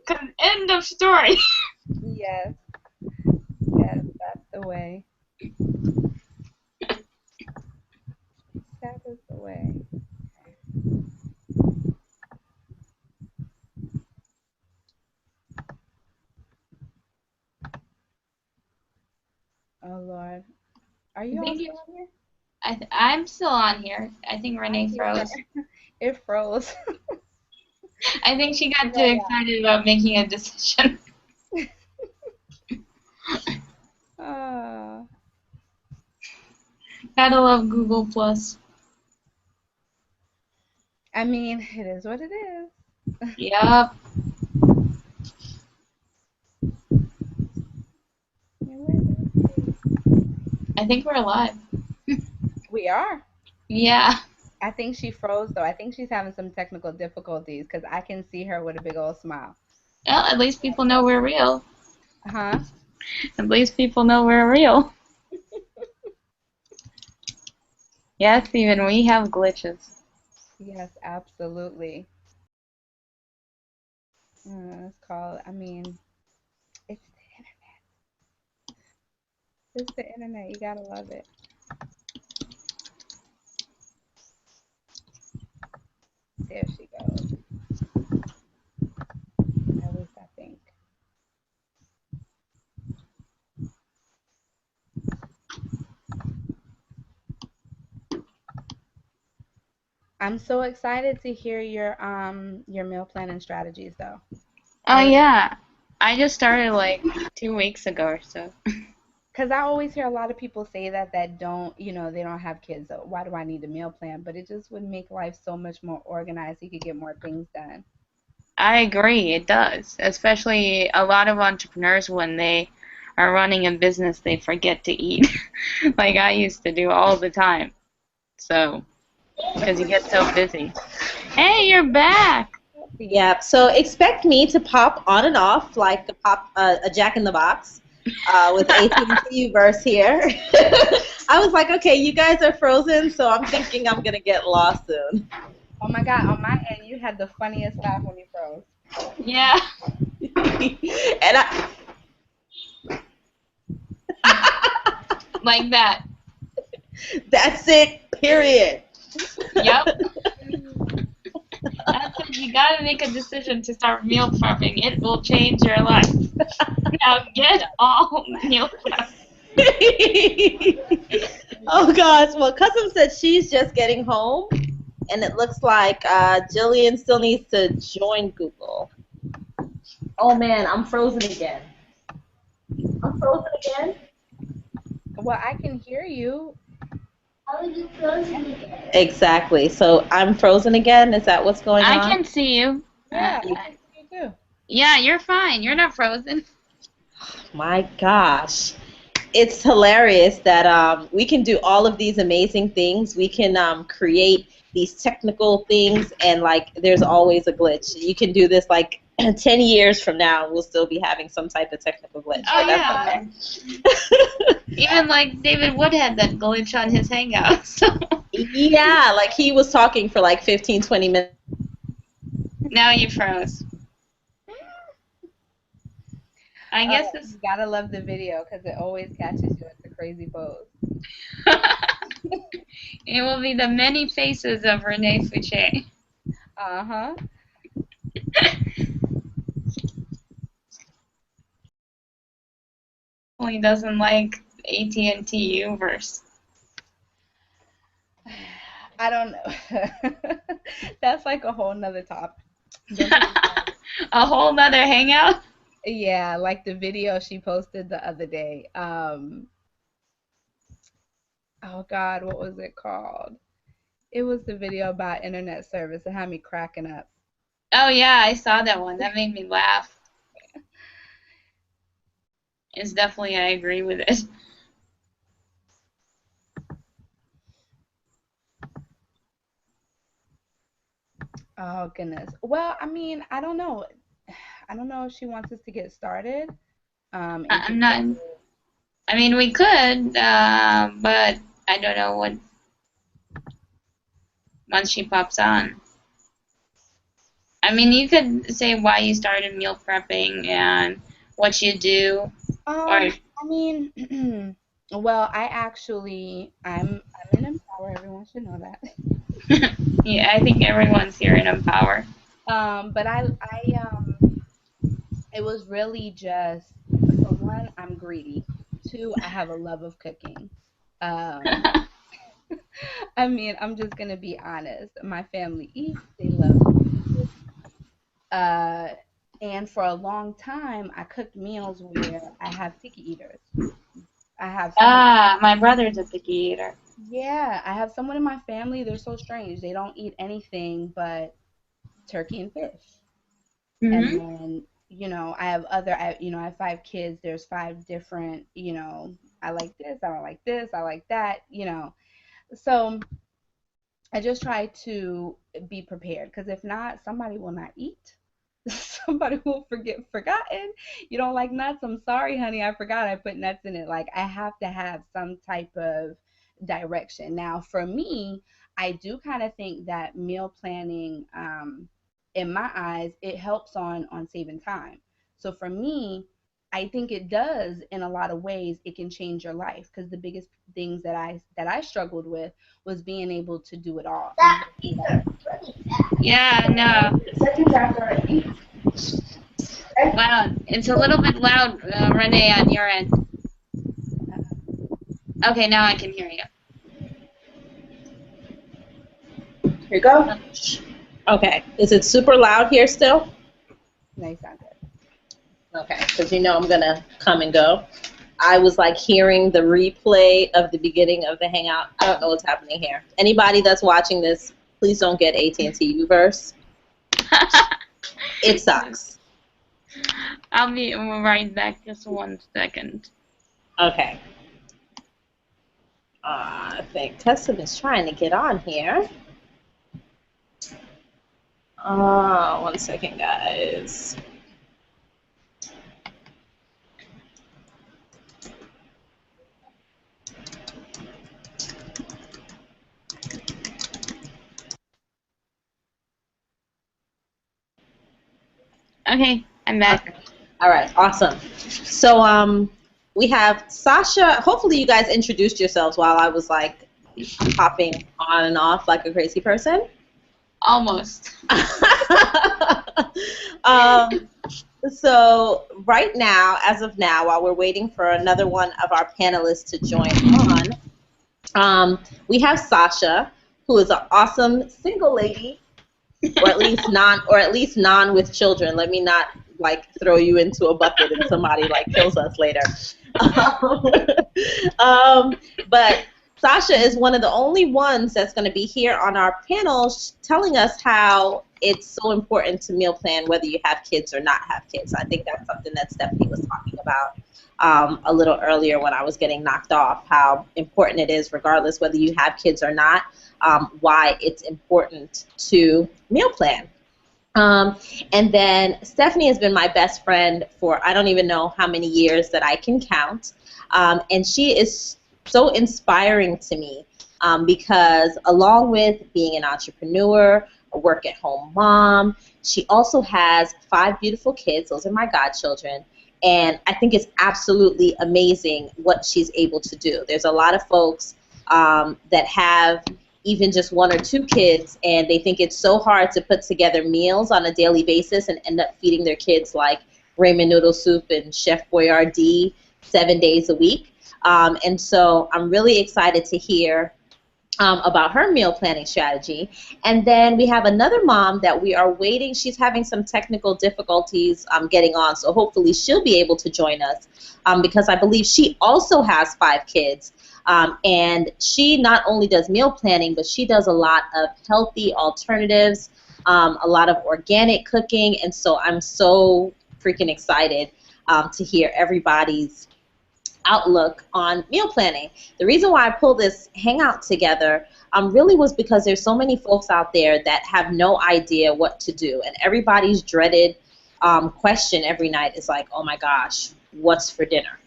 End of story. Yes, yes, that's the way. That is the way. Oh Lord, are I you all think still on here? I'm still on here. I think I Renee see her. froze. It froze. I think she got too Well, excited about making a decision. yeah. Gotta love Google Plus. I mean, it is what it is. Yup. Yeah, where did it I think we're alive. We are. Yeah. I think she froze though. I think she's having some technical difficulties because I can see her with a big old smile. Well, at least people know we're real. Huh? At least people know we're real. Yes, even we have glitches. Yes, absolutely. It's called, I mean, it's the internet. It's the internet. You gotta love it. There she goes. At least I think. I'm so excited to hear your meal planning strategies though. Oh, I really, yeah. I just started like 2 weeks ago or so. because I always hear a lot of people say that don't, they don't have kids. So why do I need a meal plan? But it just would make life so much more organized. You could get more things done. I agree, it does. Especially a lot of entrepreneurs, when they are running a business, they forget to eat. Like I used to do all the time. So, because you get so busy. Hey, you're back! Yeah, so expect me to pop on and off like a Jack in the Box with AT&T verse here. I was like, okay, you guys are frozen, so I'm thinking I'm gonna get lost soon. Oh my God, on my end, you had the funniest laugh when you froze. Yeah, And I, like that. that's it, period. Yep. That's it. You gotta make a decision to start meal prepping. It will change your life. Now get all meal prep. Oh gosh, well, Cousin said she's just getting home, and it looks like Jillian still needs to join Google. Oh man, I'm frozen again. I'm frozen again. Well, I can hear you. How are you frozen again? Exactly. So I'm frozen again. Is that what's going I on? can see you. Yeah, I can see you too. Yeah, you're fine. You're not frozen. My gosh. It's hilarious that we can do all of these amazing things. We can create these technical things, and like there's always a glitch. You can do this like 10 years from now, we'll still be having some type of technical glitch. Oh But that's yeah. okay. Even like David Wood had that glitch on his Hangout. So Yeah, like he was talking for like 15, 20 minutes. now you froze. I guess You gotta love the video because it always catches you at the crazy pose. it will be the many faces of Renee Fouché. Uh-huh. Only doesn't like AT&T Uverse. I don't know. That's like a whole nother topic. A whole nother Hangout. Yeah, like the video she posted the other day. Oh God, what was it called? It was the video about internet service. It had me cracking up. Oh yeah, I saw that one. That made me laugh. It's definitely, I agree with it. Oh goodness. Well, I mean, I don't know. I don't know if she wants us to get started. And I'm not. I mean, we could, but I don't know what once she pops on. I mean, you could say why you started meal prepping and what you do, or I mean, well, I'm in Empower. Everyone should know that. yeah, I think everyone's here in Empower. But it was really just, for one, I'm greedy. Two, I have a love of cooking. Um, I mean, I'm just gonna be honest. My family eats. They love food. Uh, and for a long time, I cooked meals where I have picky eaters. I have someone. Ah, my brother's a picky eater. Yeah, I have someone in my family. They're so strange. They don't eat anything but turkey and fish. And Mhm. then, I have I have 5 kids. There's 5 different, I like this, I don't like this, I like that. So I just try to be prepared because if not, somebody will not eat. Somebody will forgotten. You don't like nuts? I'm sorry, honey. I forgot I put nuts in it. Like I have to have some type of direction. Now, for me, I do kind of think that meal planning, in my eyes, it helps on saving time. So for me, I think it does in a lot of ways. It can change your life because the biggest things that I struggled with was being able to do it all and That do it pizza all. is really fast. Yeah, no. Second chapter already. Wow, it's a little bit loud, Renee, on your end. Okay, now I can hear you. Here you go. Okay. Is it super loud here still? No, you sound good. Okay, because I'm going to come and go. I was like hearing the replay of the beginning of the Hangout. I don't know what's happening here. Anybody that's watching this, please don't get AT&T Uverse. It sucks. I'll be right back. Just 1 second. Okay. I think Tessa is trying to get on here. 1 second, guys. Okay, I'm back. Okay. All right, awesome. So we have Sasha. Hopefully you guys introduced yourselves while I was like hopping on and off like a crazy person. Almost. um, so right now, as of now, while we're waiting for another one of our panelists to join on, we have Sasha, who is an awesome single lady, or at least non with children. Let me not like throw you into a bucket and somebody like kills us later. But Sasha is one of the only ones that's going to be here on our panel telling us how it's so important to meal plan whether you have kids or not have kids. I think that's something that Stephanie was talking about a little earlier when I was getting knocked off, how important it is regardless whether you have kids or not, why it's important to meal plan. And then Stephanie has been my best friend for I don't even know how many years that I can count. And she is so inspiring to me because along with being an entrepreneur, a work-at-home mom, she also has 5 beautiful kids. Those are my godchildren. And I think it's absolutely amazing what she's able to do. There's a lot of folks that have even just 1 or 2 kids, and they think it's so hard to put together meals on a daily basis and end up feeding their kids like ramen noodle soup and Chef Boyardee 7 days a week. And so I'm really excited to hear about her meal planning strategy. And then we have another mom that we are waiting. She's having some technical difficulties getting on, so hopefully she'll be able to join us because I believe she also has 5 kids. And she not only does meal planning, but she does a lot of healthy alternatives, a lot of organic cooking, and so I'm so freaking excited to hear everybody's outlook on meal planning. The reason why I pulled this hangout together really was because there's so many folks out there that have no idea what to do, and everybody's dreaded question every night is like, oh my gosh, what's for dinner?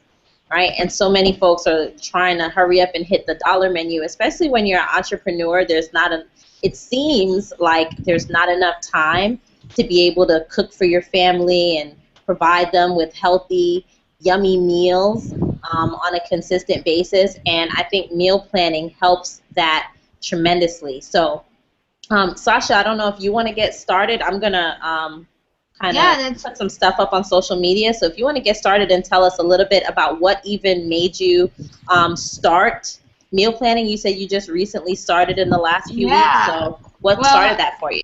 Right? And so many folks are trying to hurry up and hit the dollar menu, especially when you're an entrepreneur. It seems like there's not enough time to be able to cook for your family and provide them with healthy, yummy meals on a consistent basis. And I think meal planning helps that tremendously. So, Sasha, I don't know if you want to get started. I'm going to kind Yeah, of that's put some stuff up on social media. So if you want to get started and tell us a little bit about what even made you start meal planning. You said you just recently started in the last few weeks. yeah. So what Well, started that for you?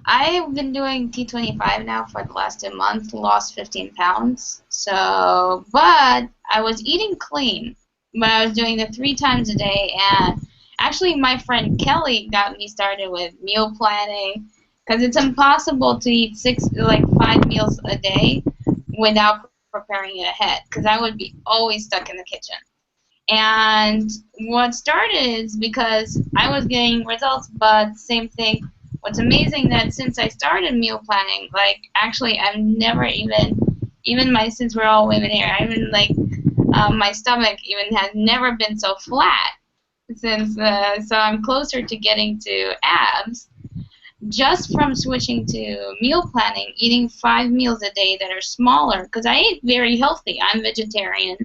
I've been doing T25 now for the last 2 months, lost 15 pounds. So, but I was eating clean, but I was doing it 3 times a day. And actually, my friend Kelly got me started with meal planning because it's impossible to eat 5 meals a day without preparing it ahead because I would be always stuck in the kitchen. And what started is because I was getting results, but same thing. What's amazing that since I started meal planning, like actually I've never even my since we're all women here, I even my stomach even has never been so flat since so I'm closer to getting to abs just from switching to meal planning, eating 5 meals a day that are smaller because I eat very healthy. I'm vegetarian,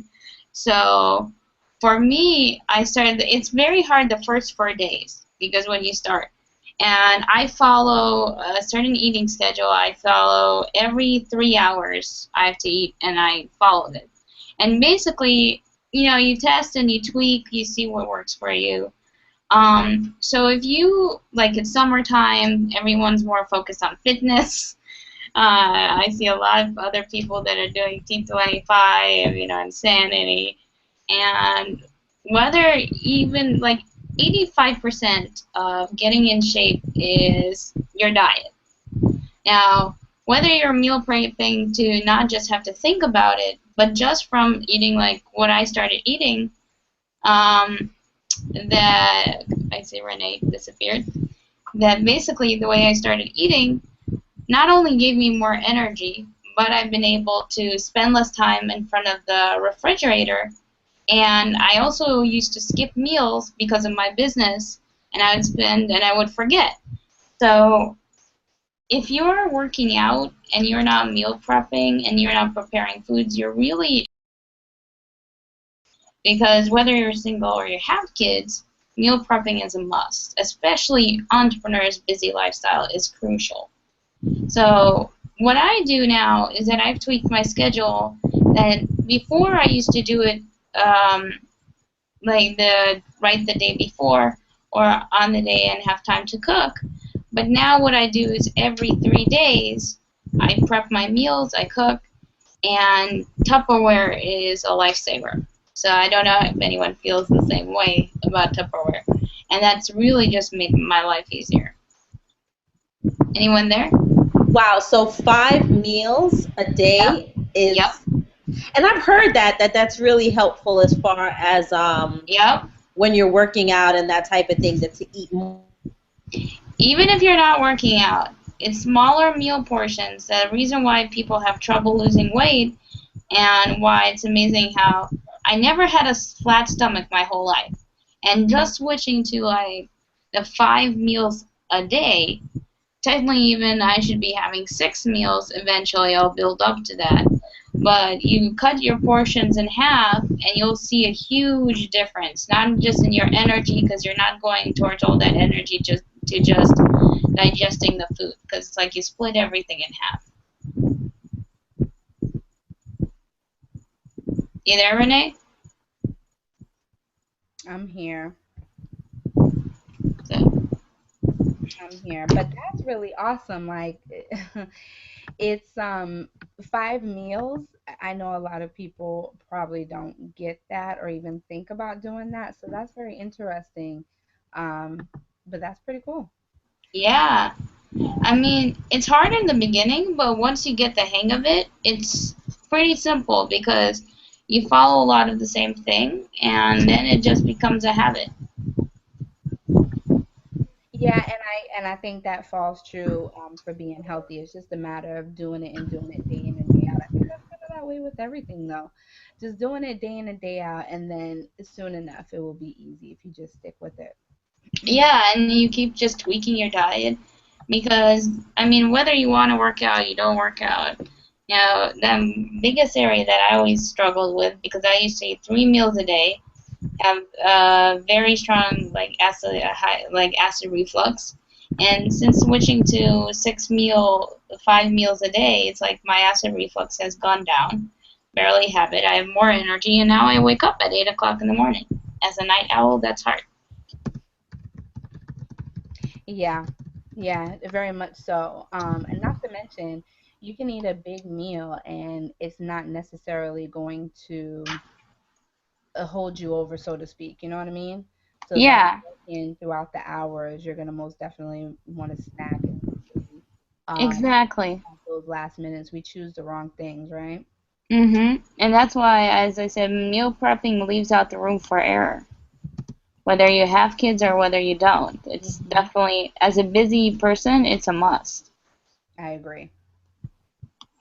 so for me, I started. It's very hard the first 4 days because when you start, and I follow a certain eating schedule. I follow every 3 hours I have to eat, and I followed it. And basically, you test and you tweak, you see what works for you. So if you like it's summertime, everyone's more focused on fitness. I see a lot of other people that are doing T25, insanity, and whether even like 85% of getting in shape is your diet. Now, whether you're meal prepping to not just have to think about it, but just from eating like what I started eating, um, that I see Renee disappeared. That basically the way I started eating not only gave me more energy, but I've been able to spend less time in front of the refrigerator. And I also used to skip meals because of my business, and I would forget. So if you're working out and you're not meal prepping and you're not preparing foods, you're really because whether you're single or you have kids, meal prepping is a must. Especially entrepreneurs' busy lifestyle is crucial. So what I do now is that I've tweaked my schedule. That before I used to do it um, the day before or on the day and have time to cook. But now what I do is every 3 days I prep my meals, I cook, and Tupperware is a lifesaver. So I don't know if anyone feels the same way about Tupperware. And that's really just made my life easier. Anyone there? Wow, so 5 meals a Yep. day is, Yep. and I've heard that's really helpful as far as Yep. when you're working out and that type of thing, to eat more. Even if you're not working out, it's smaller meal portions. The reason why people have trouble losing weight and why it's amazing how I never had a flat stomach my whole life. And just switching to like the 5 meals a day, technically even I should be having 6 meals eventually. I'll build up to that. But you cut your portions in half and you'll see a huge difference, not just in your energy because you're not going towards all that energy just digesting the food because it's like you split everything in half. You there, Renee? I'm here. So, I'm here. But that's really awesome. Like it's 5 meals. I know a lot of people probably don't get that or even think about doing that. So that's very interesting. Um, but that's pretty cool. yeah. I mean, it's hard in the beginning, but once you get the hang of it, it's pretty simple because you follow a lot of the same thing and then it just becomes a habit. Yeah, and I think that falls true for being healthy. It's just a matter of doing it and doing it day in and day out. I think that's kind of that way with everything, though. Just doing it day in and day out, and then soon enough, it will be easy if you just stick with it. Yeah, and you keep just tweaking your diet. because I mean, whether you want to work out, you don't work out. You know, the biggest area that I always struggled with, because I used to eat 3 meals a day, have very strong like acid reflux, and since switching to 5 meals a day, it's like my acid reflux has gone down. Barely have it. I have more energy, and now I wake up at 8 o'clock in the morning. As a night owl, that's hard. Yeah, yeah, very much so. And not to mention, you can eat a big meal and it's not necessarily going to hold you over, so to speak. You know what I mean? So if you're Yeah, working throughout the hours, you're gonna most definitely want to snack and hopefully, exactly. at those last minutes we choose the wrong things, right? And that's why, as I said, meal prepping leaves out the room for error. Whether you have kids or whether you don't, it's Hmm. definitely, as a busy person, it's a must. I agree.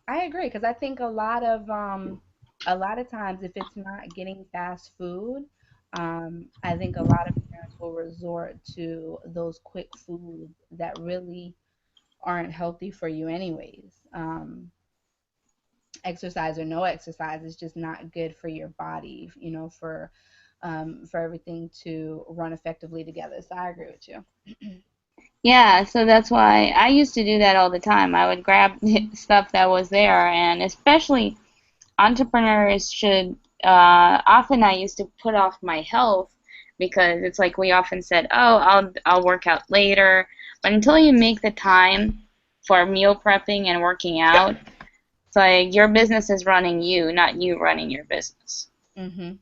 I agree because I think a lot of times if it's not getting fast food, I think a lot of parents will resort to those quick foods that really aren't healthy for you anyways. Exercise or no exercise is just not good for your body, you know, for everything to run effectively together. So I agree with you. Yeah, so that's why I used to do that all the time. I would grab stuff that was there, and especially entrepreneurs should, often I used to put off my health because it's like we often said, "Oh, I'll work out later." But until you make the time for meal prepping and working out, it's like your business is running you, not you running your business. Hmm.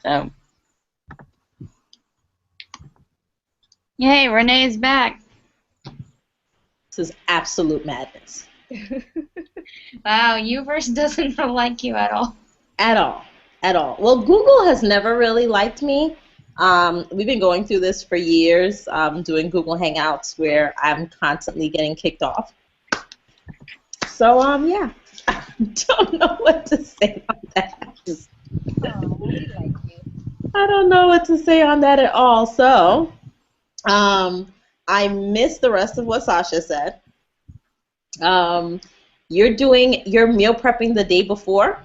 So, yay, Renee's back. This is absolute madness. Wow, Uverse doesn't like you at all. At all. At all. Well, Google has never really liked me. We've been going through this for years, doing Google Hangouts where I'm constantly getting kicked off. So, yeah, I don't know what to say on that. Oh, well, we like you. I don't know what to say on that at all. So, um, I missed the rest of what Sasha said. Um, you're meal prepping the day before?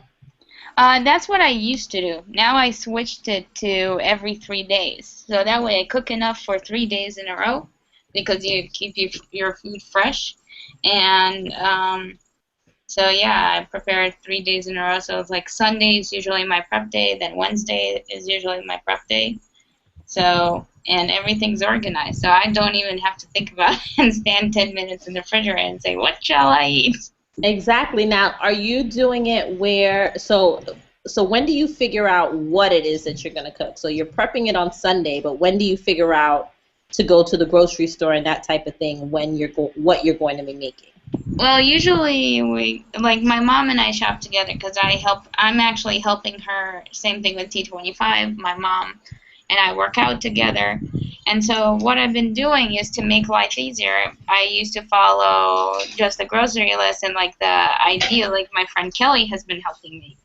That's what I used to do. Now I switched it to every 3 days. So that way I cook enough for 3 days in a row because you keep your food fresh. And so, yeah, I prepare it 3 days in a row. So it's like Sunday is usually my prep day, then Wednesday is usually my prep day. So, and everything's organized. So I don't even have to think about it and stand 10 minutes in the refrigerator and say, what shall I eat? Exactly. Now, are you doing it so when do you figure out what it is that you're going to cook? So you're prepping it on Sunday, but when do you figure out to go to the grocery store and that type of thing when what you're going to be making? Well, usually like my mom and I shop together because I'm actually helping her. Same thing with T25. My mom and I work out together. And so what I've been doing is to make life easier. I used to follow just the grocery list and like the idea, like my friend Kelly has been helping me.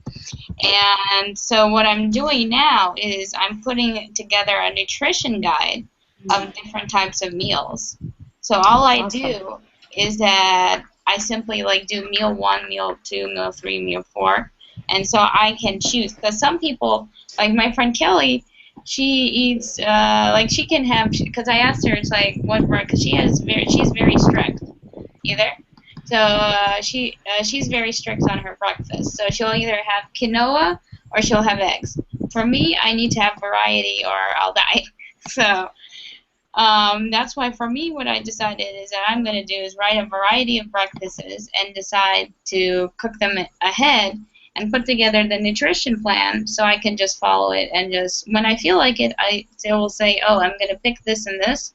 And so what I'm doing now is I'm putting together a nutrition guide of different types of meals. So all I Awesome. do is that I simply like do meal one, meal two, meal three, meal four, and so I can choose. Because some people, like my friend Kelly, she eats like she can have. Because I asked her, it's like what because she's very strict either. So she's very strict on her breakfast. So she'll either have quinoa or she'll have eggs. For me, I need to have variety or I'll die. So that's why for me, what I decided is that I'm going to do is write a variety of breakfasts and decide to cook them ahead and put together the nutrition plan so I can just follow it and just when I feel like it, I will say, oh, I'm going to pick this and this,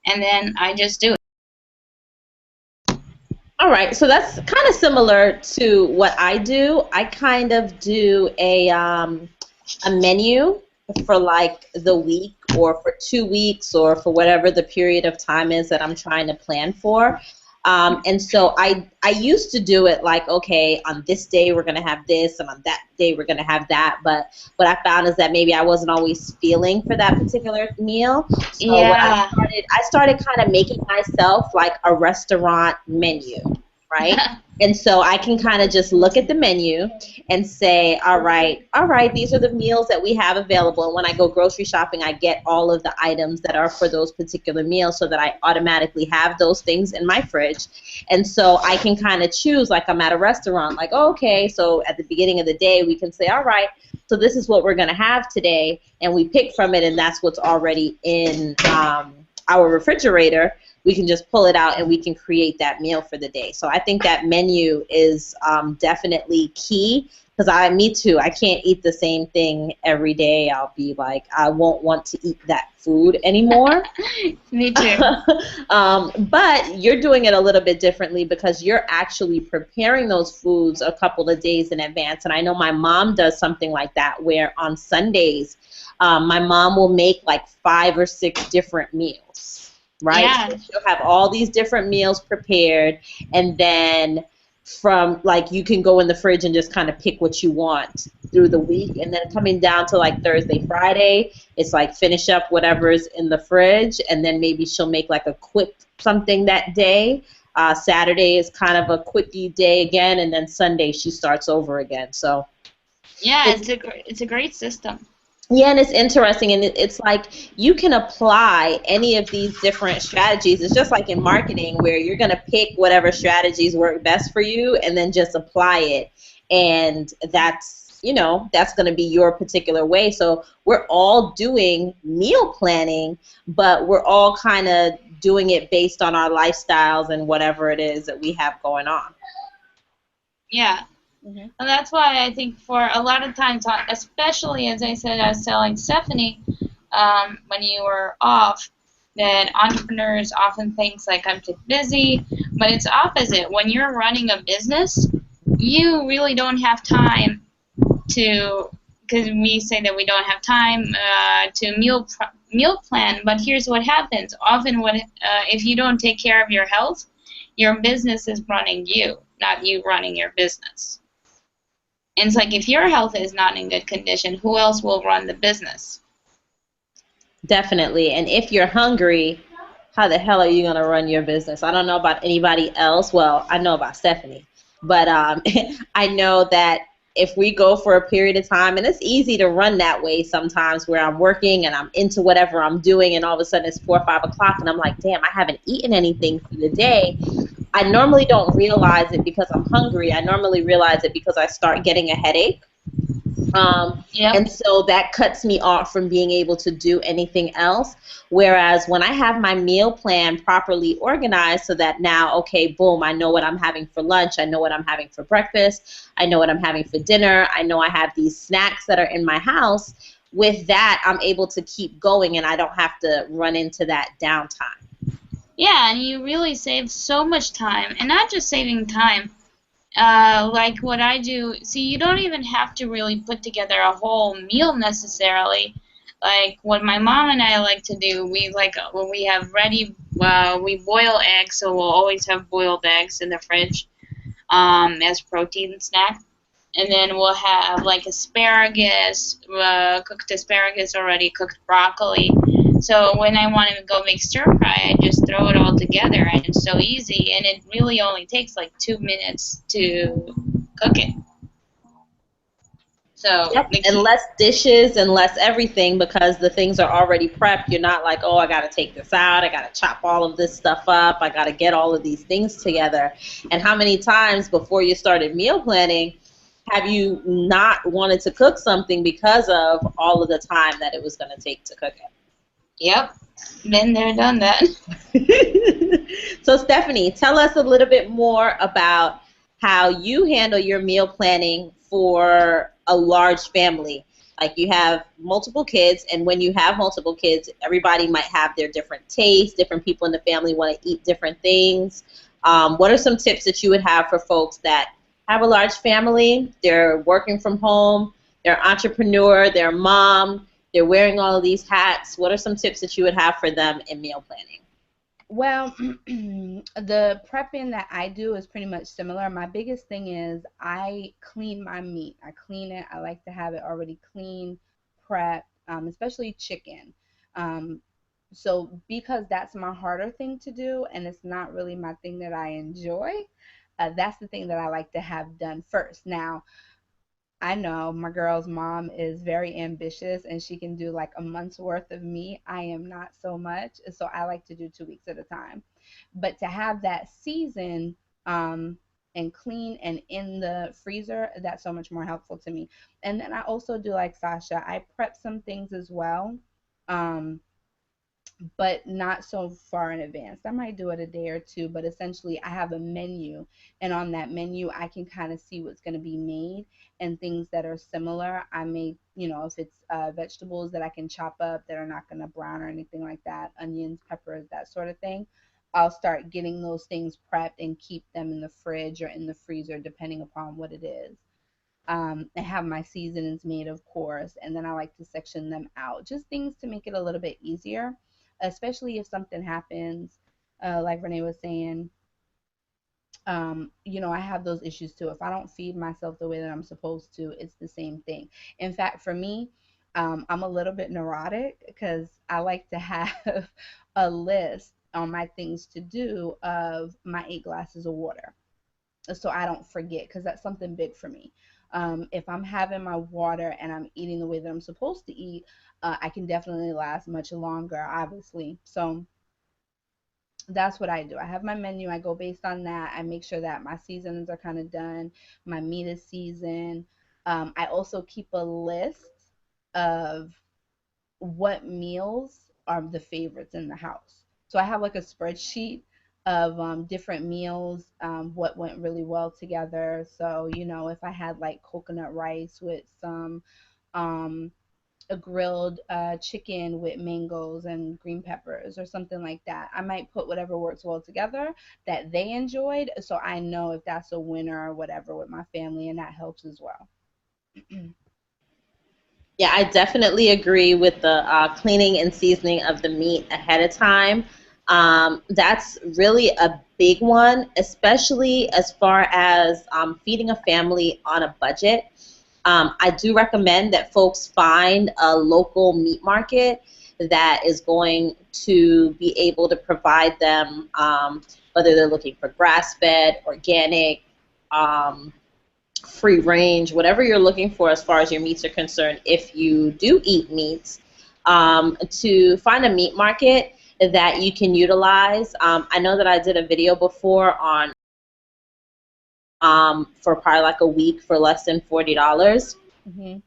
and then I just do it. All right, so that's kind of similar to what I do. I kind of do a menu for like the week or for 2 weeks or for whatever the period of time is that I'm trying to plan for. And so I used to do it like, okay, on this day we're gonna have this, and on that day we're gonna have that. But what I found is that maybe I wasn't always feeling for that particular meal. So what Yeah. I started kind of making myself like a restaurant menu, right? And so I can kind of just look at the menu and say, all right, these are the meals that we have available. And when I go grocery shopping, I get all of the items that are for those particular meals so that I automatically have those things in my fridge. And so I can kind of choose, like I'm at a restaurant, like, oh, okay, so at the beginning of the day, we can say, all right, so this is what we're going to have today. And we pick from it, and that's what's already in our refrigerator. We can just pull it out and we can create that meal for the day. So I think that menu is definitely key, because me too, I can't eat the same thing every day. I'll be like, I won't want to eat that food anymore. Me too. But you're doing it a little bit differently because you're actually preparing those foods a couple of days in advance. And I know my mom does something like that, where on Sundays, my mom will make like 5 or 6 different meals. Right? Yeah. So she'll have all these different meals prepared, and then from like you can go in the fridge and just kind of pick what you want through the week, and then coming down to like Thursday, Friday, it's like finish up whatever's in the fridge, and then maybe she'll make like a quick something that day. Saturday is kind of a quickie day again, and then Sunday she starts over again. So Yeah, it's a great system. yeah, and it's interesting, and it's like you can apply any of these different strategies. It's just like in marketing, where you're going to pick whatever strategies work best for you and then just apply it. And that's, that's going to be your particular way. So we're all doing meal planning, but we're all kind of doing it based on our lifestyles and whatever it is that we have going on. Yeah. And that's why I think for a lot of times, especially as I said, I was telling Stephanie when you were off, that entrepreneurs often think like I'm too busy, but it's opposite. When you're running a business, you really don't have time to, because we say that we don't have time to meal plan, but here's what happens. Often if you don't take care of your health, your business is running you, not you running your business. And it's like if your health is not in good condition, who else will run the business? Definitely. And if you're hungry, how the hell are you going to run your business? I don't know about anybody else. Well, I know about Stephanie. But I know that if we go for a period of time, and it's easy to run that way sometimes, where I'm working and I'm into whatever I'm doing, and all of a sudden it's 4 or 5 o'clock, and I'm like, damn, I haven't eaten anything for the day. I normally don't realize it because I'm hungry. I normally realize it because I start getting a headache. Yep. And so that cuts me off from being able to do anything else. Whereas when I have my meal plan properly organized, so that now, okay, boom, I know what I'm having for lunch. I know what I'm having for breakfast. I know what I'm having for dinner. I know I have these snacks that are in my house. With that, I'm able to keep going, and I don't have to run into that downtime. Yeah, and you really save so much time, and not just saving time. Like what I do, see, you don't even have to really put together a whole meal necessarily. Like what my mom and I like to do, when we have ready, we boil eggs, so we'll always have boiled eggs in the fridge as protein snack. And then we'll have like asparagus, cooked asparagus already, cooked broccoli. So when I want to go make stir fry, I just throw it all together, and it's so easy, and it really only takes like 2 minutes to cook it. So Yep, and less dishes and less everything, because the things are already prepped. You're not like, oh, I got to take this out. I got to chop all of this stuff up. I got to get all of these things together. And how many times before you started meal planning have you not wanted to cook something because of all of the time that it was going to take to cook it? Yep, been there, done that. So Stephanie, tell us a little bit more about how you handle your meal planning for a large family. Like you have multiple kids, and when you have multiple kids, everybody might have their different tastes. Different people in the family want to eat different things. What are some tips that you would have for folks that have a large family, they're working from home, they're entrepreneur, they're mom, they're wearing all of these hats? What are some tips that you would have for them in meal planning? Well, the prepping that I do is pretty much similar. My biggest thing is I clean my meat. I clean it. I like to have it already clean, prepped, especially chicken. Um, so because that's my harder thing to do and it's not really my thing that I enjoy, that's the thing that I like to have done first. Now, I know my girl's mom is very ambitious and she can do like a month's worth of meat. I am not so much. So I like to do 2 weeks at a time. But to have that season and clean and in the freezer, that's so much more helpful to me. And then I also do like Sasha, I prep some things as well. Um, but not so far in advance. I might do it a day or two, but essentially I have a menu, and on that menu I can kind of see what's going to be made and things that are similar. I may, if it's vegetables that I can chop up that are not going to brown or anything like that, onions, peppers, that sort of thing. I'll start getting those things prepped and keep them in the fridge or in the freezer, depending upon what it is. And have my seasonings made, of course, and then I like to section them out. Just things to make it a little bit easier, especially if something happens, like Renee was saying. I have those issues too. If I don't feed myself the way that I'm supposed to, it's the same thing. In fact, for me, I'm a little bit neurotic because I like to have a list on my things to do of my 8 glasses of water so I don't forget because that's something big for me. If I'm having my water and I'm eating the way that I'm supposed to eat, I can definitely last much longer, obviously. So that's what I do. I have my menu. I go based on that. I make sure that my seasons are kind of done. My meat is seasoned. I also keep a list of what meals are the favorites in the house. So I have like a spreadsheet of different meals, what went really well together. So, if I had like coconut rice with some um, a grilled chicken with mangoes and green peppers or something like that, I might put whatever works well together that they enjoyed. So I know if that's a winner or whatever with my family, and that helps as well. Yeah, I definitely agree with the cleaning and seasoning of the meat ahead of time. That's really a big one, especially as far as feeding a family on a budget. I do recommend that folks find a local meat market that is going to be able to provide them, whether they're looking for grass-fed, organic, um, free range, whatever you're looking for as far as your meats are concerned, if you do eat meats, to find a meat market that you can utilize. I know that I did a video before on for probably like a week for less than $40. Hmm.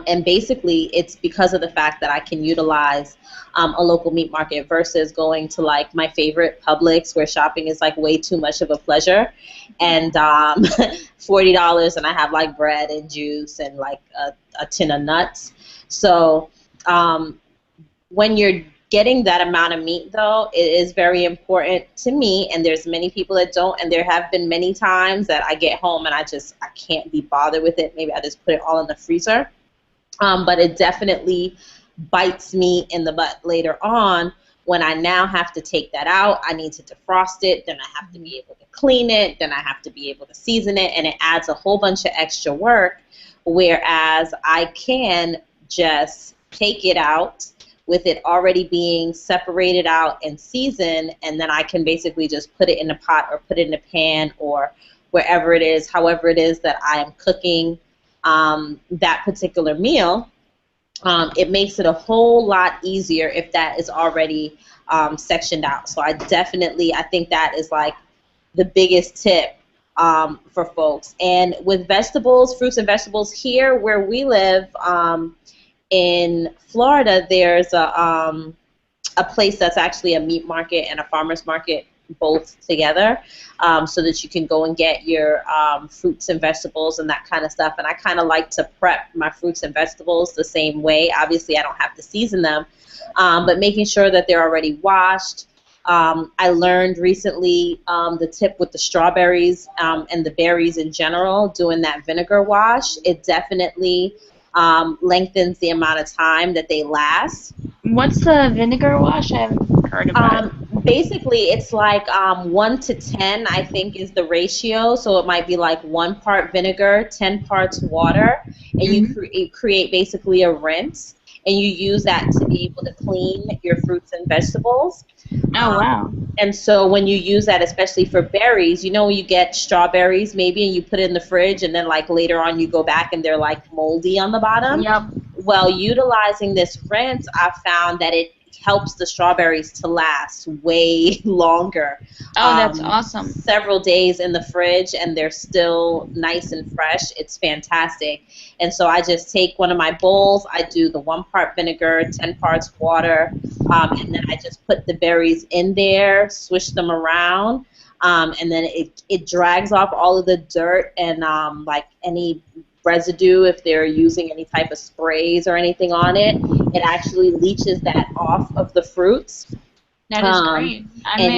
And basically, it's because of the fact that I can utilize a local meat market versus going to like my favorite Publix where shopping is like way too much of a pleasure. And $40 and I have like bread and juice and like a tin of nuts. So um, when you're getting that amount of meat, though, it is very important to me, and there's many people that don't, and there have been many times that I get home and I can't be bothered with it. Maybe I just put it all in the freezer. But it definitely bites me in the butt later on when I now have to take that out. I need to defrost it, then I have to be able to clean it, then I have to be able to season it, and it adds a whole bunch of extra work, whereas I can just take it out with it already being separated out and seasoned, and then I can basically just put it in a pot or put it in a pan or wherever it is, however it is that I am cooking that particular meal. It makes it a whole lot easier if that is already sectioned out. So I think that is like the biggest tip for folks. And with vegetables, fruits and vegetables, here where we live, in Florida, there's a place that's actually a meat market and a farmer's market both together, so that you can go and get your fruits and vegetables and that kind of stuff. And I kind of like to prep my fruits and vegetables the same way. Obviously, I don't have to season them, but making sure that they're already washed. I learned recently the tip with the strawberries and the berries in general, doing that vinegar wash. It definitely lengthens the amount of time that they last. What's the vinegar wash? I haven't heard about it. Basically, it's like 1 to 10, I think, is the ratio. So it might be like 1 part vinegar, 10 parts water, and Hmm. you create basically a rinse, and you use that to be able to clean your fruits and vegetables. Oh, Um, wow. and so when you use that, especially for berries, you know, when you get strawberries maybe and you put it in the fridge, and then like later on you go back and they're like moldy on the bottom. Yep. Well, utilizing this rinse, I found that it helps the strawberries to last way longer. Oh, that's awesome. Several days in the fridge, and they're still nice and fresh. It's fantastic. And so I just take one of my bowls, I do the 1 part vinegar, 10 parts water, and then I just put the berries in there, swish them around. And then it drags off all of the dirt and like any residue if they're using any type of sprays or anything on it. It actually leaches that off of the fruits. That is great. I And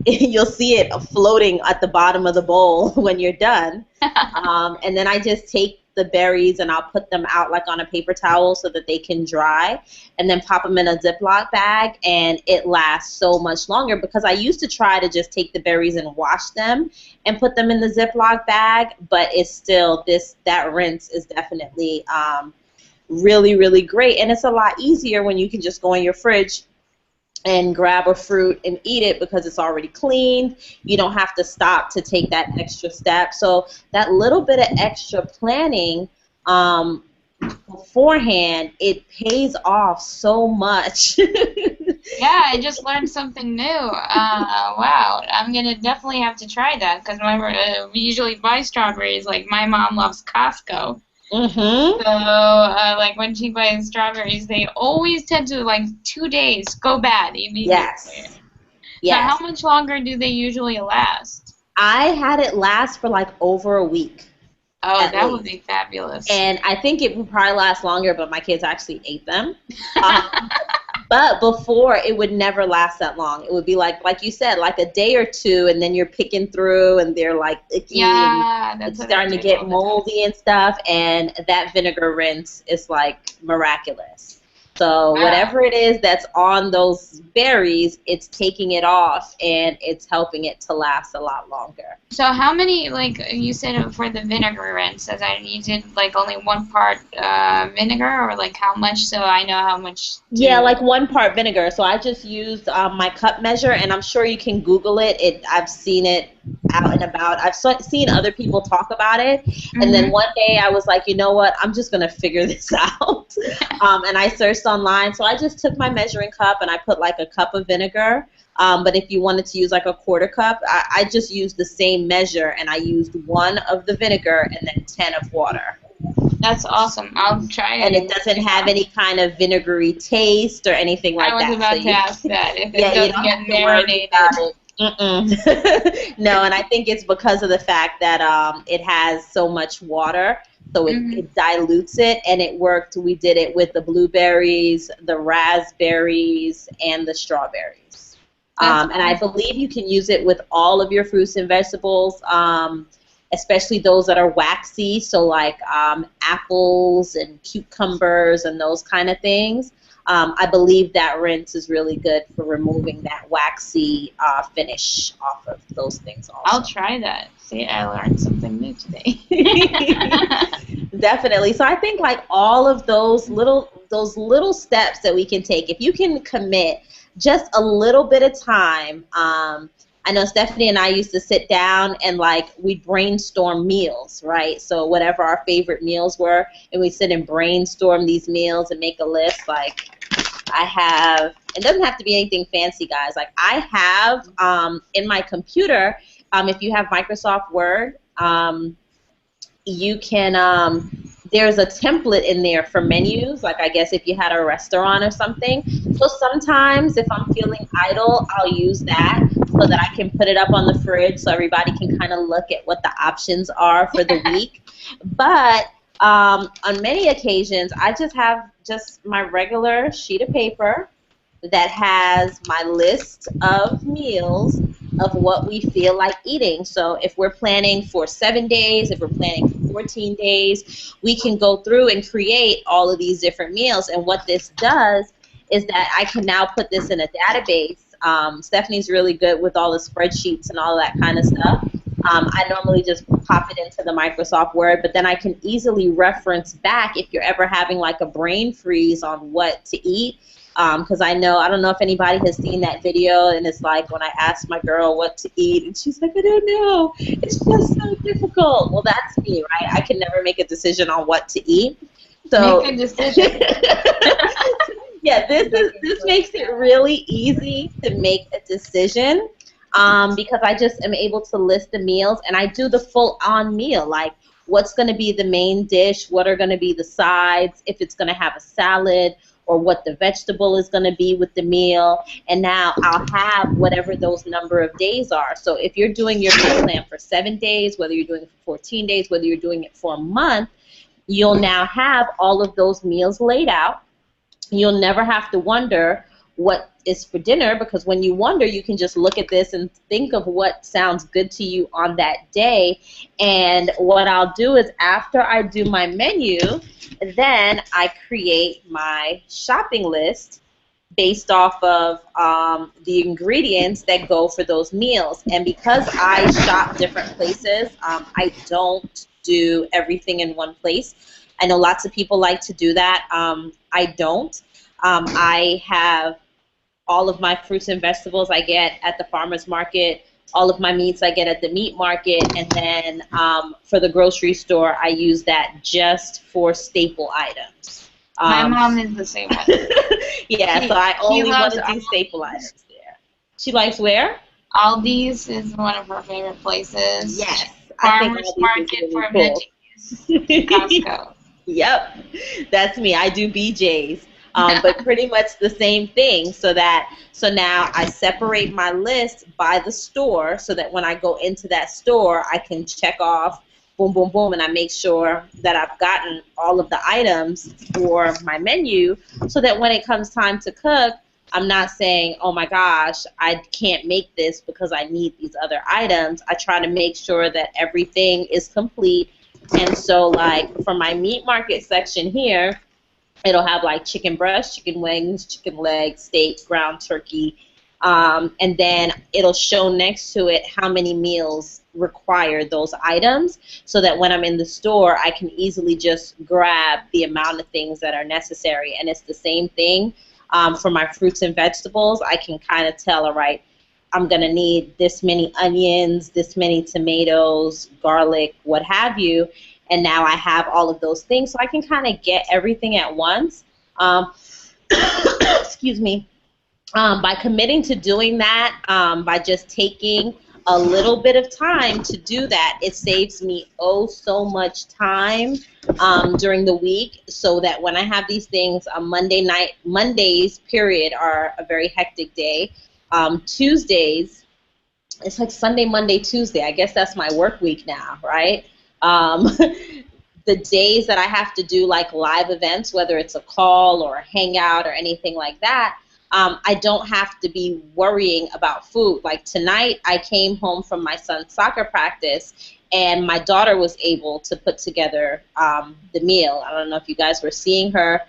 mean, you'll see it floating at the bottom of the bowl when you're done. And then I just take the berries and I'll put them out like on a paper towel so that they can dry, and then pop them in a Ziploc bag, and it lasts so much longer because I used to try to just take the berries and wash them and put them in the Ziploc bag, but it's still that rinse is definitely really, really great, and it's a lot easier when you can just go in your fridge and grab a fruit and eat it because it's already cleaned. You don't have to stop to take that extra step. So that little bit of extra planning beforehand, it pays off so much. yeah, I just learned something new. Wow, I'm gonna definitely have to try that because we usually buy strawberries. Like my mom loves Costco, Mm-hmm. so like when she buys strawberries, they always tend to like 2 days go bad immediately. Yes. So Yes. how much longer do they usually last? I had it last for like over a week. Oh, At that would least. be fabulous. And I think it would probably last longer, but my kids actually ate them. But before, it would never last that long. It would be like you said, like a day or two, and then you're picking through, and they're like icky, Yeah, and that's it's what I starting to did all get the time. moldy and stuff. And that vinegar rinse is like miraculous. So Wow. whatever it is that's on those berries, it's taking it off, and it's helping it to last a lot longer. So how many, like you said for the vinegar rinse, as you did like only 1 part vinegar, or like how much so I know how much to... Yeah, like 1 part vinegar. So I just used my cup measure, and I'm sure you can Google it. I've seen it out and about. Seen other people talk about it, and then Mhm. one day I was like, you know what? I'm just gonna figure this out. And I searched online. So I just took my measuring cup and I put like a cup of vinegar. But if you wanted to use like a 1/4 cup, I just used the same measure, and I used 1 of the vinegar and then 10 of water. That's awesome. I'll try it. And it doesn't have any kind of vinegary taste or anything like that. I was about So to ask that if it yeah, you doesn't don't get have to worry marinated. about it. Mm-mm. No, and I think it's because of the fact that it has so much water, so it dilutes it, and it worked. We did it with the blueberries, the raspberries, and the strawberries. That's And I believe you can use it with all of your fruits and vegetables, especially those that are waxy, so like apples and cucumbers and those kind of things. I believe that rinse is really good for removing that waxy finish off of those things also. I'll try that. See, I learned something new today. Definitely. So I think like all of those little steps that we can take, if you can commit just a little bit of time. I know Stephanie and I used to sit down and like we'd brainstorm meals, right? So whatever our favorite meals were, and we sit and brainstorm these meals and make a list. Like I have, it doesn't have to be anything fancy, guys. Like I have in my computer, if you have Microsoft Word, you can, there's a template in there for menus, like I guess if you had a restaurant or something. So sometimes if I'm feeling idle, I'll use that so that I can put it up on the fridge so everybody can kind of look at what the options are for the week. But on many occasions, I just have just my regular sheet of paper that has my list of meals of what we feel like eating. So if we're planning for 7 days, if we're planning for 14 days, we can go through and create all of these different meals. And what this does is that I can now put this in a database Stephanie's really good with all the spreadsheets and all that kind of stuff. I normally just pop it into the Microsoft Word, but then I can easily reference back if you're ever having like a brain freeze on what to eat. Because I don't know if anybody has seen that video, and it's like when I asked my girl what to eat, and she's like, I don't know. It's just so difficult. Well, that's me, right? I can never make a decision on what to eat. So Make a decision. yeah, this makes it really easy to make a decision because I just am able to list the meals, and I do the full-on meal, like what's going to be the main dish, what are going to be the sides, if it's going to have a salad, or what the vegetable is going to be with the meal, and now I'll have whatever those number of days are. So if you're doing your meal plan for 7 days, whether you're doing it for 14 days, whether you're doing it for a month, you'll now have all of those meals laid out. You'll never have to wonder what is for dinner, because when you wonder, you can just look at this and think of what sounds good to you on that day. And what I'll do is after I do my menu, then I create my shopping list based off of the ingredients that go for those meals. And because I shop different places, I don't do everything in one place. I know lots of people like to do that. I don't. I have all of my fruits and vegetables I get at the farmer's market. All of my meats I get at the meat market. And then for the grocery store, I use that just for staple items. My mom is the same way. Yeah, so I only want to do staple items there. She likes where? Aldi's is one of her favorite places. Yes. Farmer's market for veggies. Costco. Yep, that's me. I do BJ's. But pretty much the same thing, so now I separate my list by the store so that when I go into that store, I can check off, boom, boom, boom, and I make sure that I've gotten all of the items for my menu so that when it comes time to cook, I'm not saying, oh my gosh, I can't make this because I need these other items. I try to make sure that everything is complete. And so like for my meat market section here, it'll have like chicken breast, chicken wings, chicken legs, steak, ground turkey, and then it'll show next to it how many meals require those items so that when I'm in the store, I can easily just grab the amount of things that are necessary. And it's the same thing for my fruits and vegetables. I can kind of tell, all right, I'm going to need this many onions, this many tomatoes, garlic, what have you. And now I have all of those things, so I can kind of get everything at once. Excuse me. By committing to doing that, by just taking a little bit of time to do that, it saves me so much time during the week, so that when I have these things on Mondays, period, are a very hectic day. Tuesdays, it's like Sunday, Monday, Tuesday. I guess that's my work week now, right? The days that I have to do like live events, whether it's a call or a hangout or anything like that, I don't have to be worrying about food. Like tonight, I came home from my son's soccer practice, and my daughter was able to put together the meal. I don't know if you guys were seeing her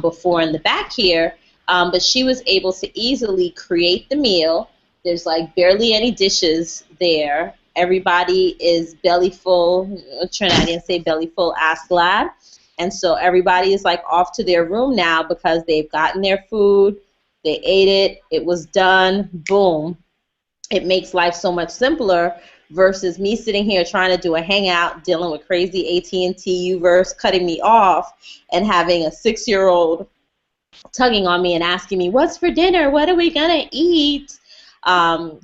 before in the back here, but she was able to easily create the meal. There's like barely any dishes there. Everybody is belly full. Trinidadians say belly full, ass glad. And so everybody is like off to their room now because they've gotten their food, they ate it, it was done, boom. It makes life so much simpler versus me sitting here trying to do a hangout, dealing with crazy AT&T Uverse cutting me off, and having a 6-year-old tugging on me and asking me, what's for dinner? What are we going to eat?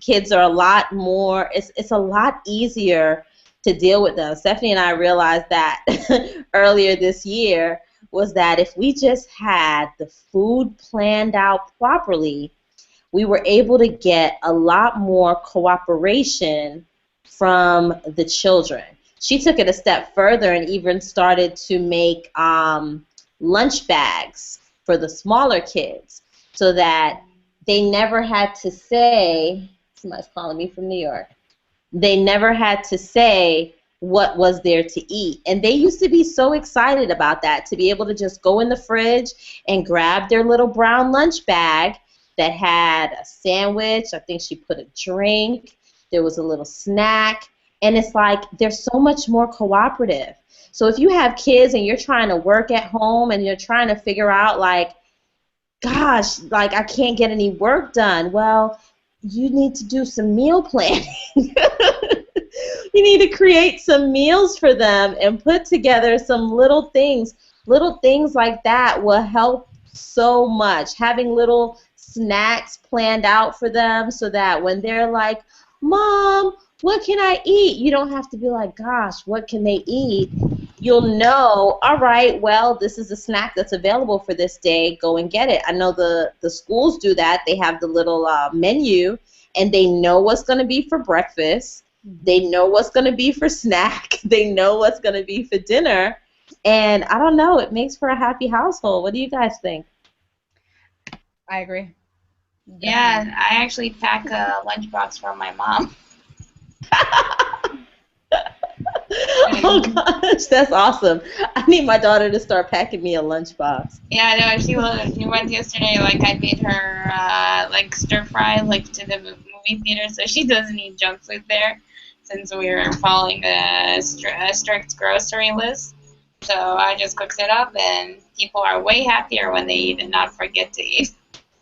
Kids are a lot more, it's a lot easier to deal with them. Stephanie and I realized that earlier this year, was that if we just had the food planned out properly, we were able to get a lot more cooperation from the children. She took it a step further and even started to make lunch bags for the smaller kids so that they never had to say, somebody's calling me from New York, they never had to say what was there to eat. And they used to be so excited about that, to be able to just go in the fridge and grab their little brown lunch bag that had a sandwich. I think she put a drink. There was a little snack. And it's like they're so much more cooperative. So if you have kids and you're trying to work at home and you're trying to figure out, like, gosh, like I can't get any work done, well, you need to do some meal planning. You need to create some meals for them and put together some little things. Little things like that will help so much. Having little snacks planned out for them so that when they're like, Mom, what can I eat? You don't have to be like, gosh, what can they eat? You'll know, all right, well, this is a snack that's available for this day. Go and get it. I know the schools do that. They have the little menu, and they know what's going to be for breakfast. They know what's going to be for snack. They know what's going to be for dinner. And I don't know, it makes for a happy household. What do you guys think? I agree. Yeah, Definitely. I actually pack a lunchbox for my mom. Oh gosh, that's awesome. I need my daughter to start packing me a lunchbox. Yeah, no, she went yesterday. Like I made her like stir fry like to the movie theater, so she doesn't eat junk food there, since we were following a strict grocery list. So I just cooked it up, and people are way happier when they eat and not forget to eat.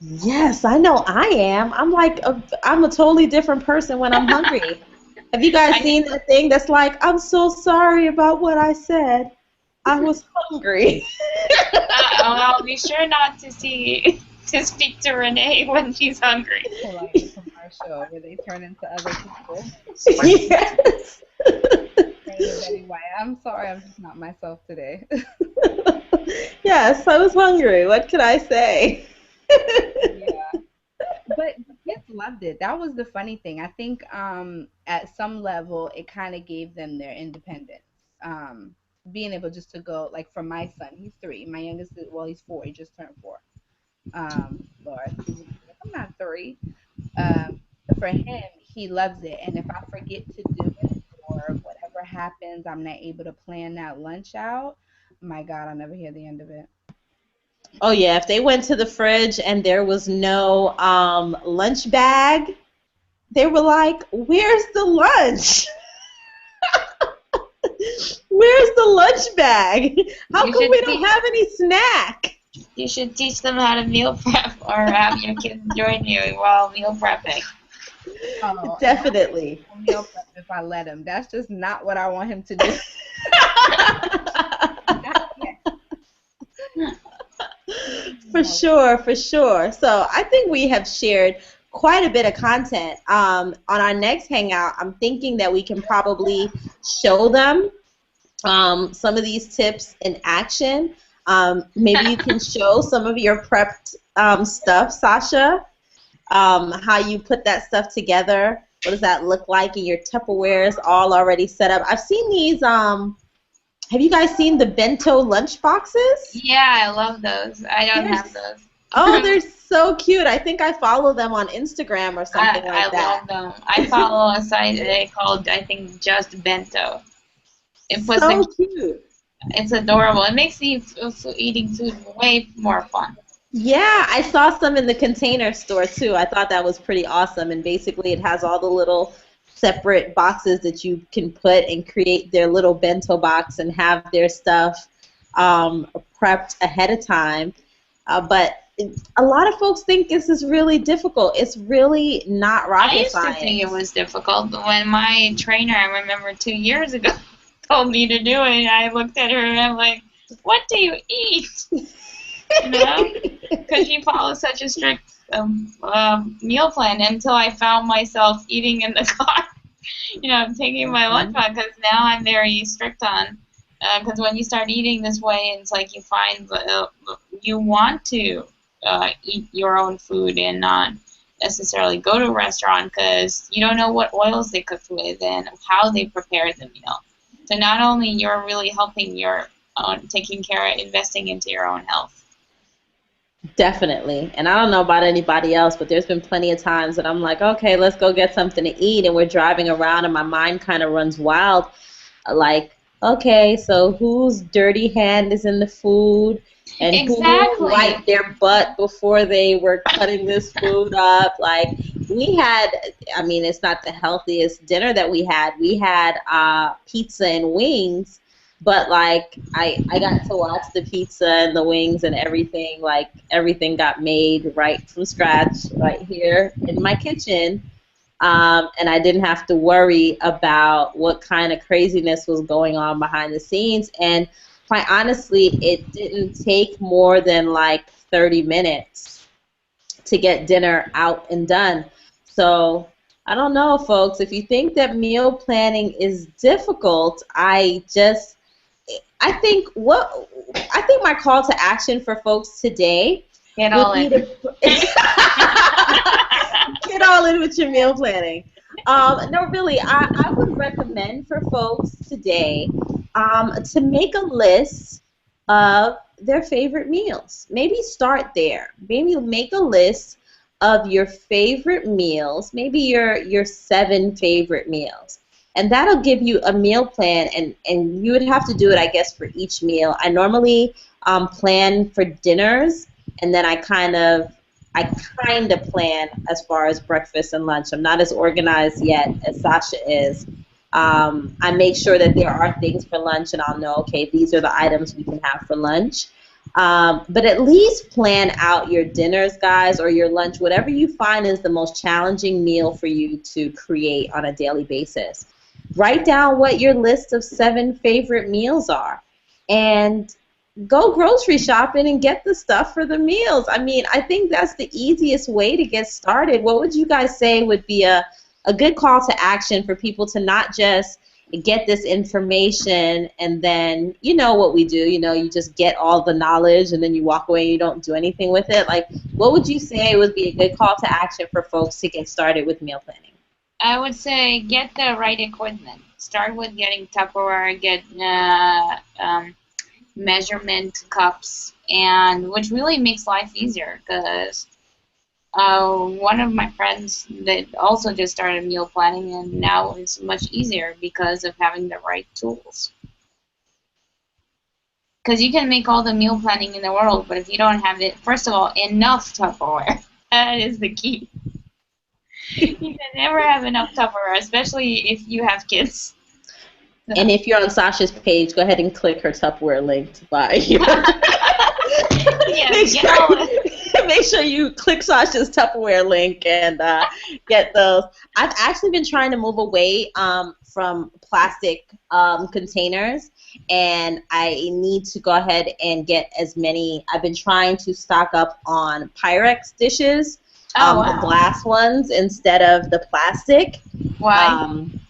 Yes, I know I am. I'm a totally different person when I'm hungry. Have you guys seen that thing that's like, I'm so sorry about what I said. I was hungry. I'll be sure not to speak to Renee when she's hungry. I like a commercial where they turn into other people. Yes. Hey, Betty White, I'm sorry, I'm just not myself today. Yes, I was hungry. What could I say? Yeah. But the kids loved it. That was the funny thing. I think at some level it kind of gave them their independence. Being able just to go, like for my son, he's 3. My youngest, well, he's 4. He just turned 4. Lord, I'm not 3. Um, for him, he loves it. And if I forget to do it or whatever happens, I'm not able to plan that lunch out. My God, I'll never hear the end of it. Oh yeah, if they went to the fridge and there was no lunch bag, they were like, "Where's the lunch? Where's the lunch bag? How You come should we don't have any snack?" You should teach them how to meal prep, or have your kids join you while meal prepping. Oh, Definitely. he'll meal prep if I let him. That's just not what I want him to do. Not yet. For sure, for sure. So I think we have shared quite a bit of content. On our next hangout, I'm thinking that we can probably show them some of these tips in action. Maybe you can show some of your prepped stuff, Sasha, how you put that stuff together. What does that look like? And your Tupperware is all already set up. I've seen these. Have you guys seen the bento lunch boxes? Yeah, I love those. I don't They're have those. Oh, they're so cute. I think I follow them on Instagram or something I like that. love them. I follow a site they called, I think, Just Bento. It puts So cute. it's adorable. It makes eating food way more fun. Yeah, I saw some in the Container Store too. I thought that was pretty awesome. And basically it has all the little separate boxes that you can put and create their little bento box and have their stuff prepped ahead of time. But a lot of folks think this is really difficult. It's really not I rocket used to science. think it was difficult, but when my trainer, I remember 2 years ago, told me to do it, I looked at her and I'm like, what do you eat? You know? Because she follows such a strict meal plan until I found myself eating in the car. You know, I'm taking my lunch box because now I'm very strict on. Because when you start eating this way, it's like you find you want to eat your own food and not necessarily go to a restaurant because you don't know what oils they cooked with and how they prepared the meal. So not only you're really helping your own, taking care of, investing into your own health. Definitely. And I don't know about anybody else, but there's been plenty of times that I'm like, okay, let's go get something to eat, and we're driving around and my mind kind of runs wild. Like, Okay, so whose dirty hand is in the food and who Exactly. wiped their butt before they were cutting this food up? Like we had, I mean, it's not the healthiest dinner that we had. We had pizza and wings, but like I got to watch the pizza and the wings and everything. Like everything got made right from scratch right here in my kitchen, and I didn't have to worry about what kind of craziness was going on behind the scenes. And quite honestly, it didn't take more than like 30 minutes to get dinner out and done. So I don't know, folks. If you think that meal planning is difficult, I think my call to action for folks today Get would all be in. to get all in with your meal planning. No, really, I would recommend for folks today to make a list of their favorite meals. Maybe start there. Maybe make a list of your favorite meals, maybe your 7 favorite meals. And that'll give you a meal plan, and you would have to do it, I guess, for each meal. I normally plan for dinners, and then I kind of plan as far as breakfast and lunch. I'm not as organized yet as Sasha is. I make sure that there are things for lunch, and I'll know, okay, these are the items we can have for lunch. But at least plan out your dinners, guys, or your lunch, whatever you find is the most challenging meal for you to create on a daily basis. Write down what your list of 7 favorite meals are. And go grocery shopping and get the stuff for the meals. I mean, I think that's the easiest way to get started. What would you guys say would be a good call to action for people to not just get this information and then, you know what we do, you just get all the knowledge and then you walk away and you don't do anything with it? Like, what would you say would be a good call to action for folks to get started with meal planning? I would say get the right equipment. Start with getting Tupperware, get measurement cups, and which really makes life easier because one of my friends that also just started meal planning, and now it's much easier because of having the right tools. Because you can make all the meal planning in the world, but if you don't have it, first of all, enough Tupperware. That is the key. You can never have enough Tupperware, especially if you have kids. And if you're on Sasha's page, go ahead and click her Tupperware link to buy your make Yes, get all sure, the make sure you click Sasha's Tupperware link and get those. I've actually been trying to move away from plastic containers, and I need to go ahead and get as many. I've been trying to stock up on Pyrex dishes, Oh the wow. glass ones instead of the plastic. Why? Um,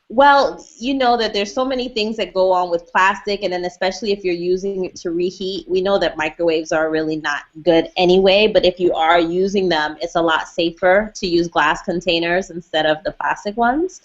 well, you know that there's so many things that go on with plastic, and then especially if you're using it to reheat, we know that microwaves are really not good anyway, but if you are using them, it's a lot safer to use glass containers instead of the plastic ones.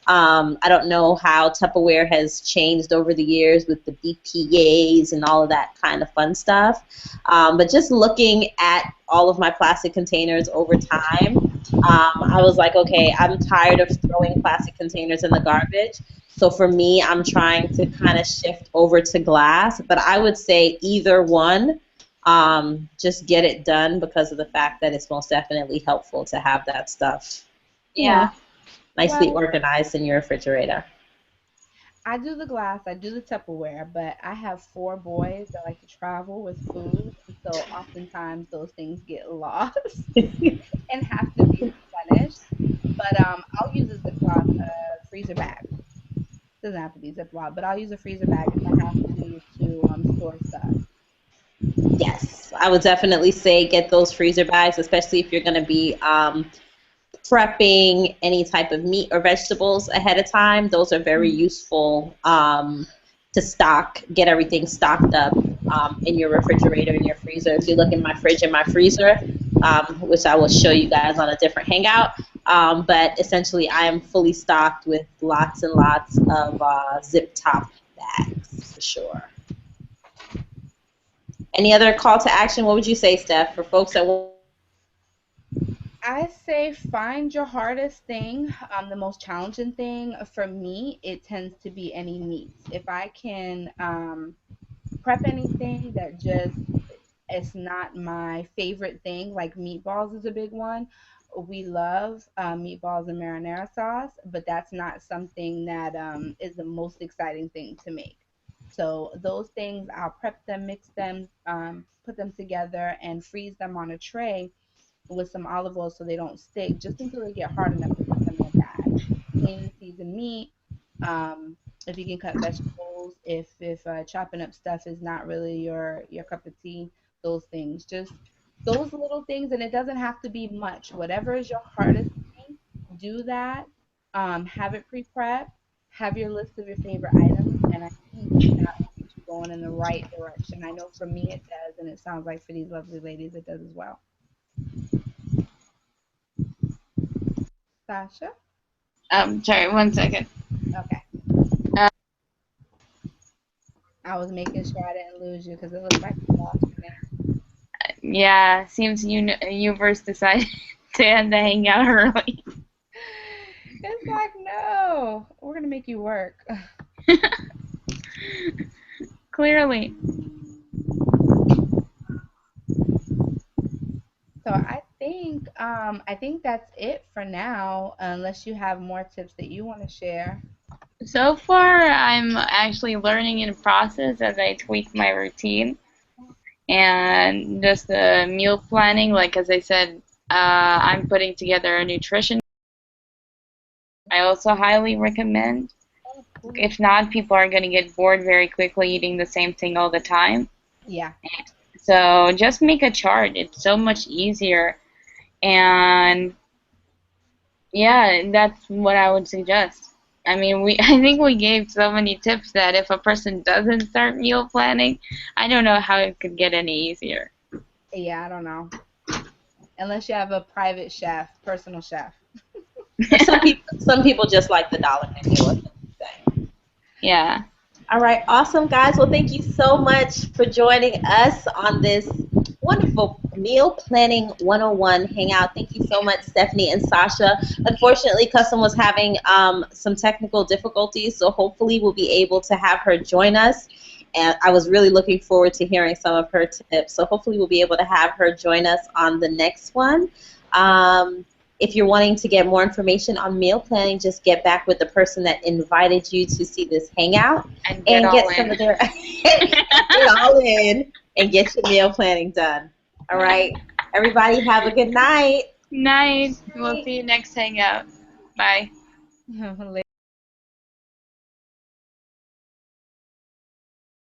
I don't know how Tupperware has changed over the years with the BPAs and all of that kind of fun stuff, but just looking at all of my plastic containers over time, I was like, okay, I'm tired of throwing plastic containers in the garbage. So for me, I'm trying to kind of shift over to glass. But I would say either one, just get it done because of the fact that it's most definitely helpful to have that stuff, you know, Yeah. nicely Well, organized in your refrigerator. I do the glass, I do the Tupperware, but I have 4 boys that like to travel with food, and so oftentimes those things get lost and have to be replenished. But I'll use a Ziploc freezer bag. Doesn't have to be Ziploc, but I'll use a freezer bag if I have to store stuff. Yes, I would definitely say get those freezer bags, especially if you're going to be prepping any type of meat or vegetables ahead of time. Those are very useful to stock, get everything stocked up in your refrigerator and your freezer. If you look in my fridge and my freezer, which I will show you guys on a different hangout, but essentially I am fully stocked with lots and lots of zip top bags for sure. Any other call to action? What would you say, Steph, for folks that want? I I say find your hardest thing. The most challenging thing for me, it tends to be any meats. If I can prep anything that just it's not my favorite thing, like meatballs is a big one. We love meatballs and marinara sauce, but that's not something that is the most exciting thing to make. So those things, I'll prep them, mix them, put them together, and freeze them on a tray with some olive oil so they don't stick, just until they get hard enough to put them in a bag. Clean, seasoned meat. Um, if you can cut vegetables, if chopping up stuff is not really your cup of tea, those things, just those little things, and it doesn't have to be much. Whatever is your hardest thing, do that. Have it pre-prep. Have your list of your favorite items, and I think that will get you going in the right direction. I know for me it does, and it sounds like for these lovely ladies it does as well. Sasha? Sorry, 1 second. Okay. Uh, I was making sure I didn't lose you because it looks like you lost me. yeah, seems you first decided to end the hangout early. It's like, no, we're going to make you work. Clearly. So I think that's it for now, unless you have more tips that you want to share. So far, I'm actually learning in process as I tweak my routine and just the meal planning. Like as I said, I'm putting together a nutrition. I also highly recommend. Oh, cool. If not, people are going to get bored very quickly eating the same thing all the time. Yeah. So just make a chart. It's so much easier. And yeah, that's what I would suggest. I mean, I think we gave so many tips that if a person doesn't start meal planning, I don't know how it could get any easier. Yeah, I don't know. Unless you have a private chef, personal chef. Some people just like the dollar menu. What can you say? Yeah. All right, awesome, guys. Well, thank you so much for joining us on this wonderful Meal Planning 101 hangout. Thank you so much, Stephanie and Sasha. Unfortunately, Custom was having some technical difficulties, so hopefully we'll be able to have her join us. And I was really looking forward to hearing some of her tips. So hopefully we'll be able to have her join us on the next one. If you're wanting to get more information on meal planning, just get back with the person that invited you to see this hangout And and get all some in. of their get all in and get your meal planning done. All right. Everybody have a good night. Night. We'll see you next hangout. Bye.